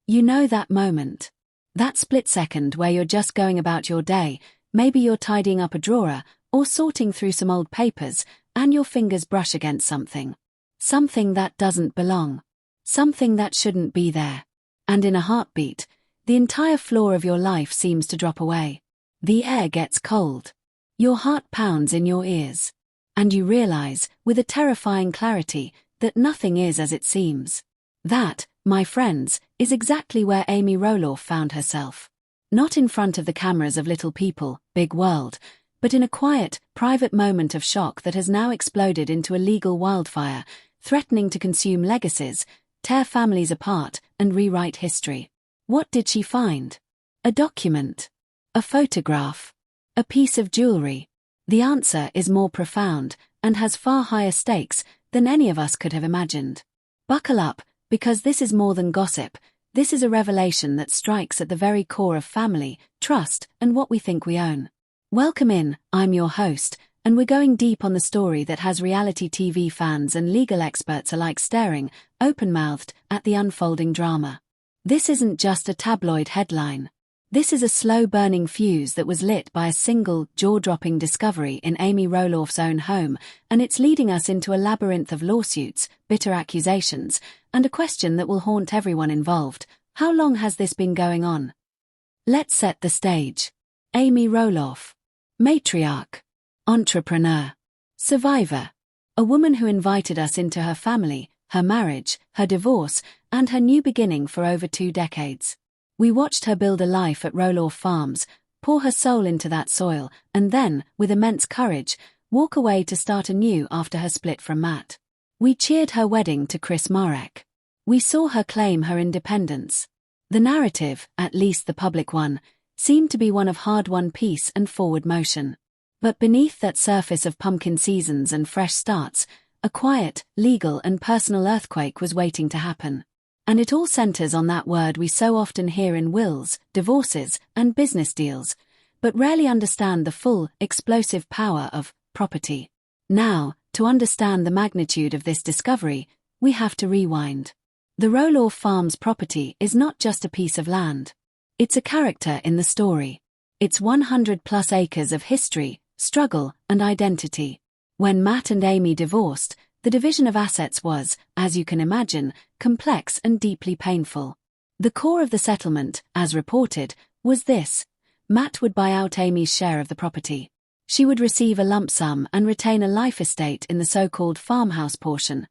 You know that moment. That split second where you're just going about your day, maybe you're tidying up a drawer, or sorting through some old papers, and your fingers brush against something. Something that doesn't belong. Something that shouldn't be there. And in a heartbeat, the entire floor of your life seems to drop away. The air gets cold. Your heart pounds in your ears. And you realize, with a terrifying clarity, that nothing is as it seems. That, my friends, is exactly where Amy Roloff found herself. Not in front of the cameras of Little People, Big World, but in a quiet, private moment of shock that has now exploded into a legal wildfire, threatening to consume legacies, tear families apart, and rewrite history. What did she find? A document? A photograph? A piece of jewelry? The answer is more profound, and has far higher stakes than any of us could have imagined. Buckle up, because this is more than gossip. This is a revelation that strikes at the very core of family, trust, and what we think we own. Welcome in, I'm your host, and we're going deep on the story that has reality TV fans and legal experts alike staring, open-mouthed, at the unfolding drama. This isn't just a tabloid headline. This is a slow-burning fuse that was lit by a single, jaw-dropping discovery in Amy Roloff's own home, and it's leading us into a labyrinth of lawsuits, bitter accusations, and a question that will haunt everyone involved. How long has this been going on? Let's set the stage. Amy Roloff. Matriarch. Entrepreneur. Survivor. A woman who invited us into her family, her marriage, her divorce, and her new beginning for over 2 decades. We watched her build a life at Roloff Farms, pour her soul into that soil, and then, with immense courage, walk away to start anew after her split from Matt. We cheered her wedding to Marek. We saw her claim her independence. The narrative, at least the public one, seemed to be one of hard-won peace and forward motion. But beneath that surface of pumpkin seasons and fresh starts, a quiet, legal and personal earthquake was waiting to happen. And it all centers on that word we so often hear in wills, divorces, and business deals, but rarely understand the full, explosive power of property. Now, to understand the magnitude of this discovery, we have to rewind. The Roloff Farms property is not just a piece of land. It's a character in the story. It's 100+ acres of history, struggle, and identity. When Matt and Amy divorced, the division of assets was, as you can imagine, complex and deeply painful. The core of the settlement, as reported, was this: Matt would buy out Amy's share of the property. She would receive a lump sum and retain a life estate in the so-called farmhouse portion,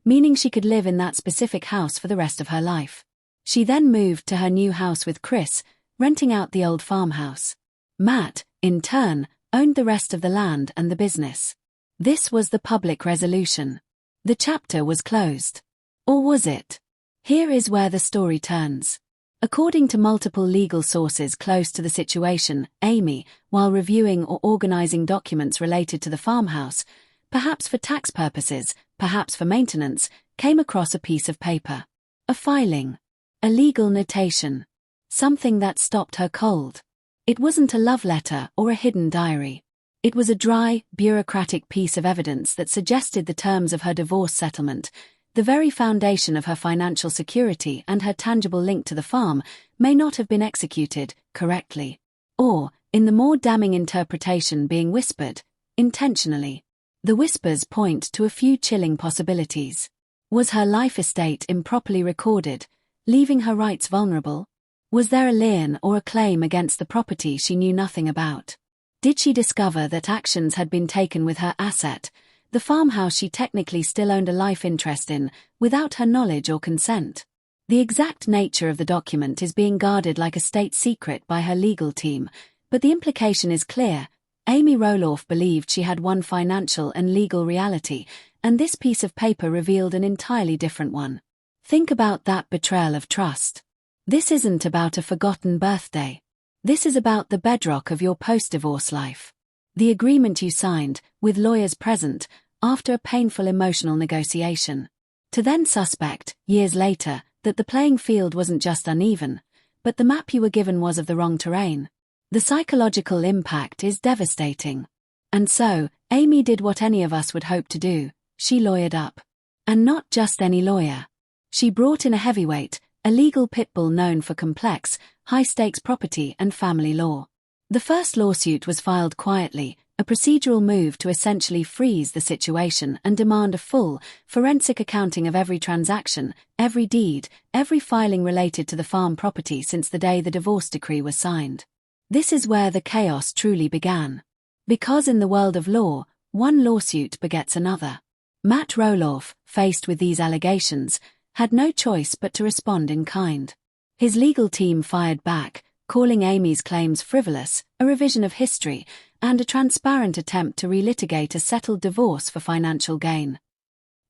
meaning she could live in that specific house for the rest of her life. She then moved to her new house with Chris, renting out the old farmhouse. Matt, in turn, owned the rest of the land and the business. This was the public resolution. The chapter was closed. Or was it? Here is where the story turns. According to multiple legal sources close to the situation, Amy, while reviewing or organizing documents related to the farmhouse, perhaps for tax purposes, perhaps for maintenance, came across a piece of paper. A filing. A legal notation. Something that stopped her cold. It wasn't a love letter or a hidden diary. It was a dry, bureaucratic piece of evidence that suggested the terms of her divorce settlement, the very foundation of her financial security and her tangible link to the farm, may not have been executed correctly. Or, in the more damning interpretation being whispered, intentionally. The whispers point to a few chilling possibilities. Was her life estate improperly recorded, leaving her rights vulnerable? Was there a lien or a claim against the property she knew nothing about? Did she discover that actions had been taken with her asset, the farmhouse she technically still owned a life interest in, without her knowledge or consent? The exact nature of the document is being guarded like a state secret by her legal team, but the implication is clear. Amy Roloff believed she had one financial and legal reality, and this piece of paper revealed an entirely different one. Think about that betrayal of trust. This isn't about a forgotten birthday. This is about the bedrock of your post-divorce life. The agreement you signed, with lawyers present, after a painful emotional negotiation. To then suspect, years later, that the playing field wasn't just uneven, but the map you were given was of the wrong terrain. The psychological impact is devastating. And so, Amy did what any of us would hope to do: she lawyered up. And not just any lawyer. She brought in a heavyweight, a legal pit bull known for complex, high-stakes property and family law. The first lawsuit was filed quietly, a procedural move to essentially freeze the situation and demand a full, forensic accounting of every transaction, every deed, every filing related to the farm property since the day the divorce decree was signed. This is where the chaos truly began. Because in the world of law, one lawsuit begets another. Matt Roloff, faced with these allegations, had no choice but to respond in kind. His legal team fired back, calling Amy's claims frivolous, a revision of history, and a transparent attempt to relitigate a settled divorce for financial gain.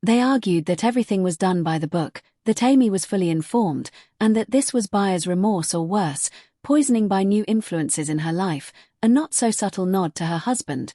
They argued that everything was done by the book, that Amy was fully informed, and that this was buyer's remorse or worse, poisoning by new influences in her life, a not-so-subtle nod to her husband,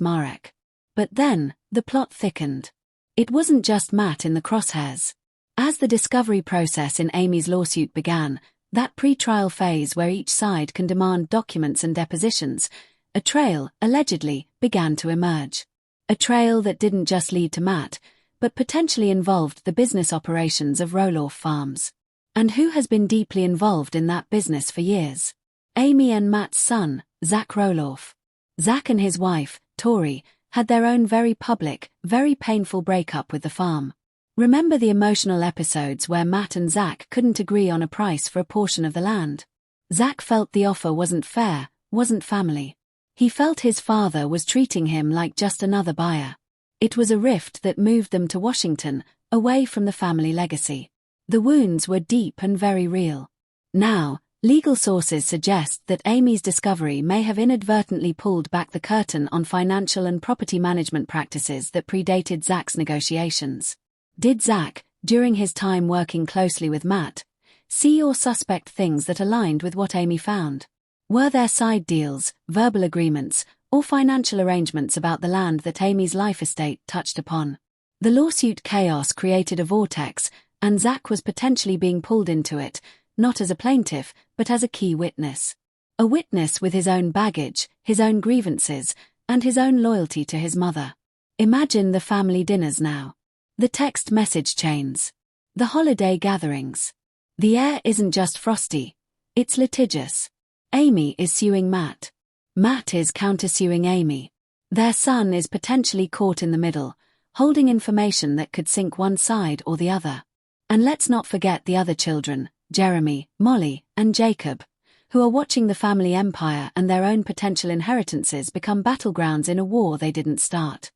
Marek. But then, the plot thickened. It wasn't just Matt in the crosshairs. As the discovery process in Amy's lawsuit began, that pre-trial phase where each side can demand documents and depositions, a trail, allegedly, began to emerge. A trail that didn't just lead to Matt, but potentially involved the business operations of Roloff Farms. And who has been deeply involved in that business for years? Amy and Matt's son, Zach Roloff. Zach and his wife, Tori, had their own very public, very painful breakup with the farm. Remember the emotional episodes where Matt and Zach couldn't agree on a price for a portion of the land? Zach felt the offer wasn't fair, wasn't family. He felt his father was treating him like just another buyer. It was a rift that moved them to Washington, away from the family legacy. The wounds were deep and very real. Now, legal sources suggest that Amy's discovery may have inadvertently pulled back the curtain on financial and property management practices that predated Zach's negotiations. Did Zach, during his time working closely with Matt, see or suspect things that aligned with what Amy found? Were there side deals, verbal agreements, or financial arrangements about the land that Amy's life estate touched upon? The lawsuit chaos created a vortex, and Zach was potentially being pulled into it, not as a plaintiff, but as a key witness. A witness with his own baggage, his own grievances, and his own loyalty to his mother. Imagine the family dinners now. The text message chains. The holiday gatherings. The air isn't just frosty, it's litigious. Amy is suing Matt. Matt is countersuing Amy. Their son is potentially caught in the middle, holding information that could sink one side or the other. And let's not forget the other children, Jeremy, Molly, and Jacob, who are watching the family empire and their own potential inheritances become battlegrounds in a war they didn't start.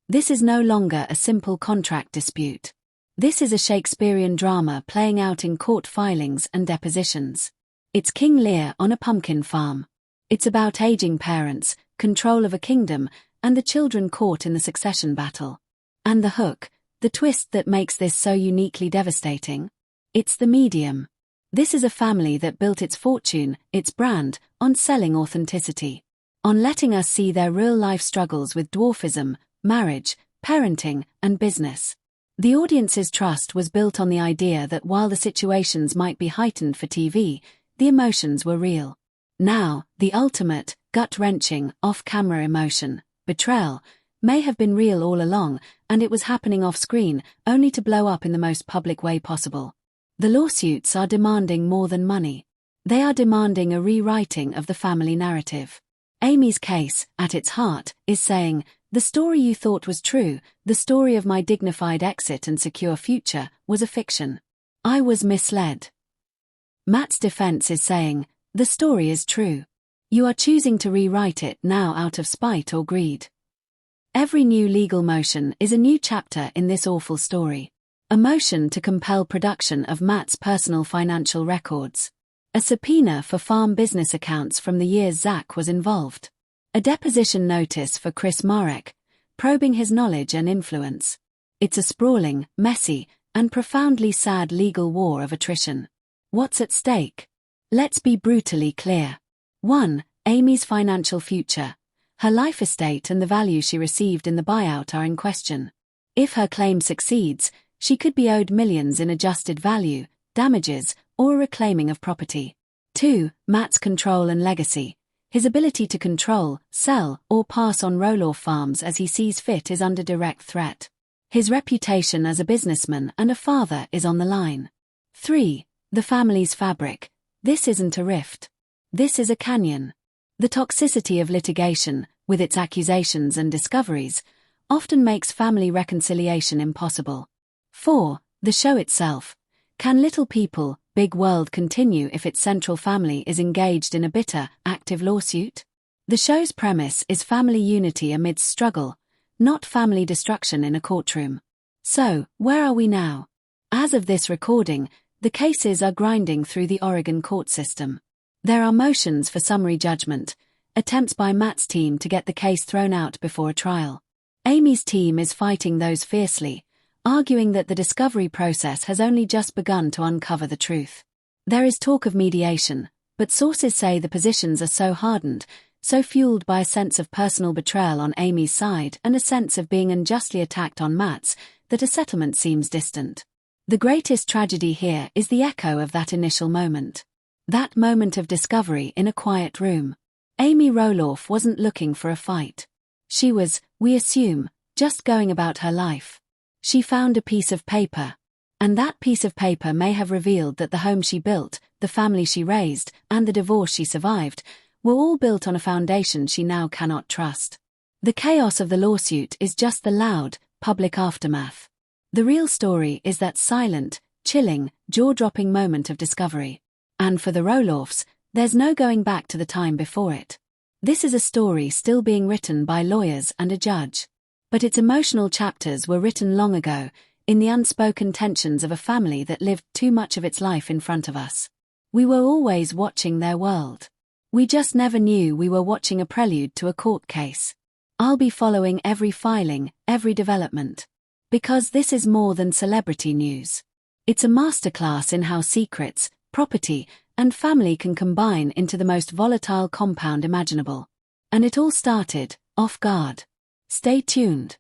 This is no longer a simple contract dispute. This is a Shakespearean drama playing out in court filings and depositions. It's King Lear on a pumpkin farm. It's about aging parents, control of a kingdom, and the children caught in the succession battle. And the hook, the twist that makes this so uniquely devastating? It's the medium. This is a family that built its fortune, its brand, on selling authenticity. On letting us see their real-life struggles with dwarfism, marriage, parenting, and business. The audience's trust was built on the idea that while the situations might be heightened for TV, the emotions were real. Now, the ultimate, gut-wrenching, off-camera emotion, betrayal, may have been real all along, and it was happening off-screen, only to blow up in the most public way possible. The lawsuits are demanding more than money. They are demanding a rewriting of the family narrative. Amy's case, at its heart, is saying, the story you thought was true, the story of my dignified exit and secure future, was a fiction. I was misled. Matt's defense is saying, the story is true. You are choosing to rewrite it now out of spite or greed. Every new legal motion is a new chapter in this awful story. A motion to compel production of Matt's personal financial records. A subpoena for farm business accounts from the years Zach was involved. A deposition notice for Marek, probing his knowledge and influence. It's a sprawling, messy, and profoundly sad legal war of attrition. What's at stake? Let's be brutally clear. 1. Amy's financial future. Her life estate and the value she received in the buyout are in question. If her claim succeeds, she could be owed millions in adjusted value, damages, or a reclaiming of property. 2. Matt's control and legacy. His ability to control, sell, or pass on Roloff Farms as he sees fit is under direct threat. His reputation as a businessman and a father is on the line. 3. The family's fabric. This isn't a rift. This is a canyon. The toxicity of litigation, with its accusations and discoveries, often makes family reconciliation impossible. 4. The show itself. Can Little People, Big World continue if its central family is engaged in a bitter, active lawsuit? The show's premise is family unity amidst struggle, not family destruction in a courtroom. So, where are we now? As of this recording, the cases are grinding through the Oregon court system. There are motions for summary judgment, attempts by Matt's team to get the case thrown out before a trial. Amy's team is fighting those fiercely, arguing that the discovery process has only just begun to uncover the truth. There is talk of mediation, but sources say the positions are so hardened, so fueled by a sense of personal betrayal on Amy's side and a sense of being unjustly attacked on Matt's, that a settlement seems distant. The greatest tragedy here is the echo of that initial moment. That moment of discovery in a quiet room. Amy Roloff wasn't looking for a fight. She was, we assume, just going about her life. She found a piece of paper. And that piece of paper may have revealed that the home she built, the family she raised, and the divorce she survived, were all built on a foundation she now cannot trust. The chaos of the lawsuit is just the loud, public aftermath. The real story is that silent, chilling, jaw-dropping moment of discovery. And for the Roloffs, there's no going back to the time before it. This is a story still being written by lawyers and a judge. But its emotional chapters were written long ago, in the unspoken tensions of a family that lived too much of its life in front of us. We were always watching their world. We just never knew we were watching a prelude to a court case. I'll be following every filing, every development. Because this is more than celebrity news. It's a masterclass in how secrets, property, and family can combine into the most volatile compound imaginable. And it all started, off guard. Stay tuned.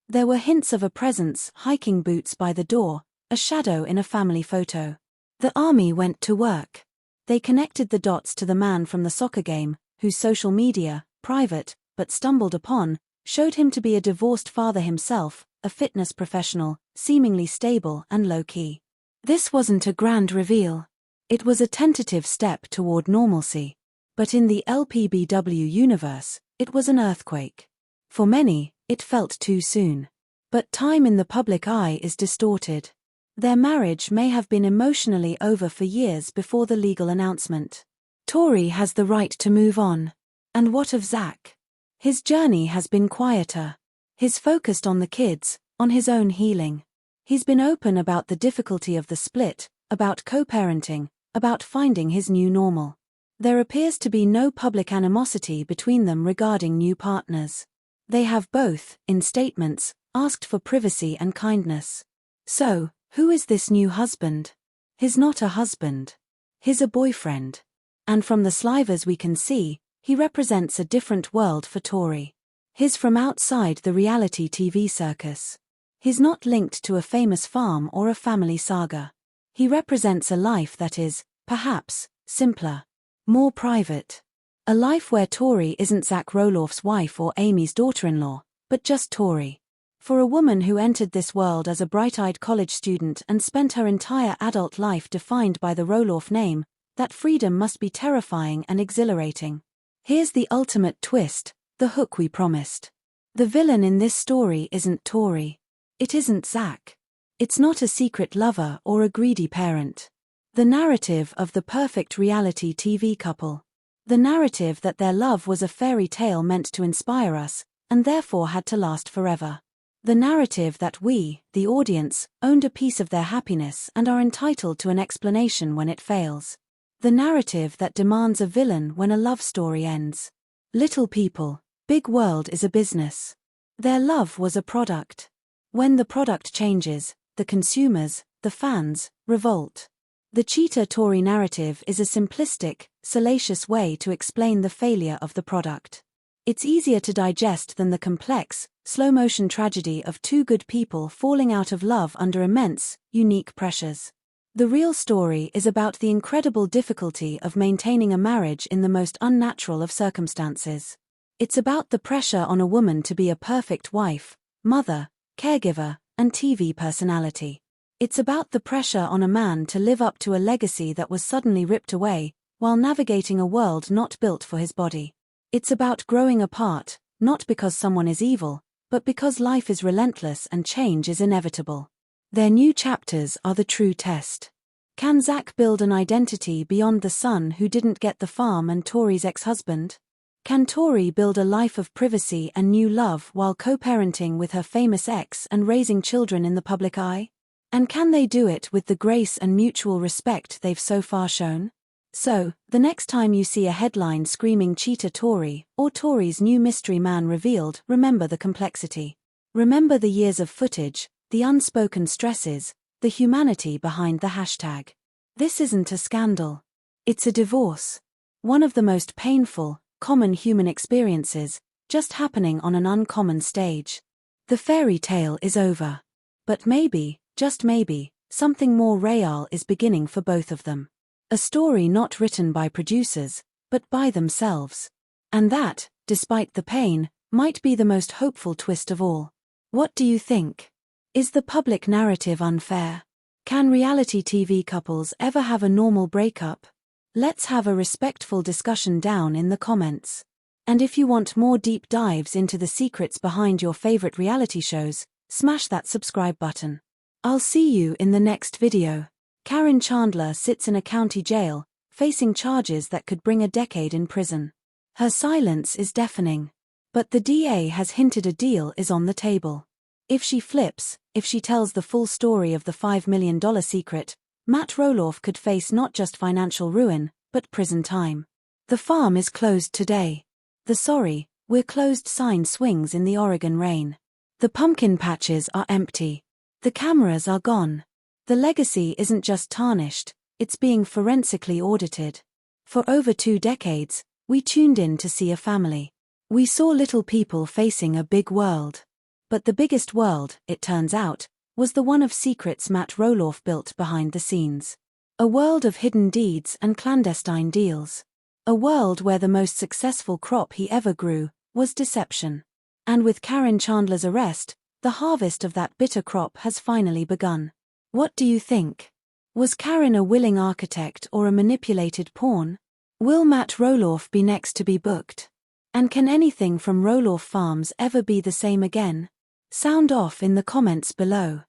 There were hints of a presence, hiking boots by the door, a shadow in a family photo. The army went to work. They connected the dots to the man from the soccer game, whose social media, private, but stumbled upon, showed him to be a divorced father himself, a fitness professional, seemingly stable and low-key. This wasn't a grand reveal. It was a tentative step toward normalcy. But in the LPBW universe, it was an earthquake. For many, it felt too soon. But time in the public eye is distorted. Their marriage may have been emotionally over for years before the legal announcement. Tori has the right to move on. And what of Zach? His journey has been quieter. He's focused on the kids, on his own healing. He's been open about the difficulty of the split, about co-parenting, about finding his new normal. There appears to be no public animosity between them regarding new partners. They have both, in statements, asked for privacy and kindness. So, who is this new husband? He's not a husband. He's a boyfriend. And from the slivers we can see, he represents a different world for Tori. He's from outside the reality TV circus. He's not linked to a famous farm or a family saga. He represents a life that is, perhaps, simpler, more private. A life where Tori isn't Zach Roloff's wife or Amy's daughter-in-law, but just Tori. For a woman who entered this world as a bright-eyed college student and spent her entire adult life defined by the Roloff name, that freedom must be terrifying and exhilarating. Here's the ultimate twist, the hook we promised. The villain in this story isn't Tori. It isn't Zach. It's not a secret lover or a greedy parent. The narrative of the perfect reality TV couple. The narrative that their love was a fairy tale meant to inspire us, and therefore had to last forever. The narrative that we, the audience, owned a piece of their happiness and are entitled to an explanation when it fails. The narrative that demands a villain when a love story ends. Little People, Big World is a business. Their love was a product. When the product changes, the consumers, the fans, revolt. The Cheetah-Tori narrative is a simplistic, salacious way to explain the failure of the product. It's easier to digest than the complex, slow-motion tragedy of two good people falling out of love under immense, unique pressures. The real story is about the incredible difficulty of maintaining a marriage in the most unnatural of circumstances. It's about the pressure on a woman to be a perfect wife, mother, caregiver, and TV personality. It's about the pressure on a man to live up to a legacy that was suddenly ripped away, while navigating a world not built for his body. It's about growing apart, not because someone is evil, but because life is relentless and change is inevitable. Their new chapters are the true test. Can Zach build an identity beyond the son who didn't get the farm and Tori's ex-husband? Can Tori build a life of privacy and new love while co-parenting with her famous ex and raising children in the public eye? And can they do it with the grace and mutual respect they've so far shown? So, the next time you see a headline screaming "Cheater Tori" or "Tori's new mystery man revealed," remember the complexity. Remember the years of footage, the unspoken stresses, the humanity behind the hashtag. This isn't a scandal. It's a divorce. One of the most painful, common human experiences, just happening on an uncommon stage. The fairy tale is over. But maybe, just maybe, something more real is beginning for both of them. A story not written by producers, but by themselves. And that, despite the pain, might be the most hopeful twist of all. What do you think? Is the public narrative unfair? Can reality TV couples ever have a normal breakup? Let's have a respectful discussion down in the comments. And if you want more deep dives into the secrets behind your favorite reality shows, smash that subscribe button. I'll see you in the next video. Karen Chandler sits in a county jail, facing charges that could bring a decade in prison. Her silence is deafening. But the DA has hinted a deal is on the table. If she flips, if she tells the full story of the $5 million secret, Matt Roloff could face not just financial ruin, but prison time. The farm is closed today. The "sorry, we're closed" sign swings in the Oregon rain. The pumpkin patches are empty. The cameras are gone. The legacy isn't just tarnished, it's being forensically audited. For over 2 decades, we tuned in to see a family. We saw little people facing a big world. But the biggest world, it turns out, was the one of secrets Matt Roloff built behind the scenes. A world of hidden deeds and clandestine deals. A world where the most successful crop he ever grew was deception. And with Karen Chandler's arrest, the harvest of that bitter crop has finally begun. What do you think? Was Karen a willing architect or a manipulated pawn? Will Matt Roloff be next to be booked? And can anything from Roloff Farms ever be the same again? Sound off in the comments below.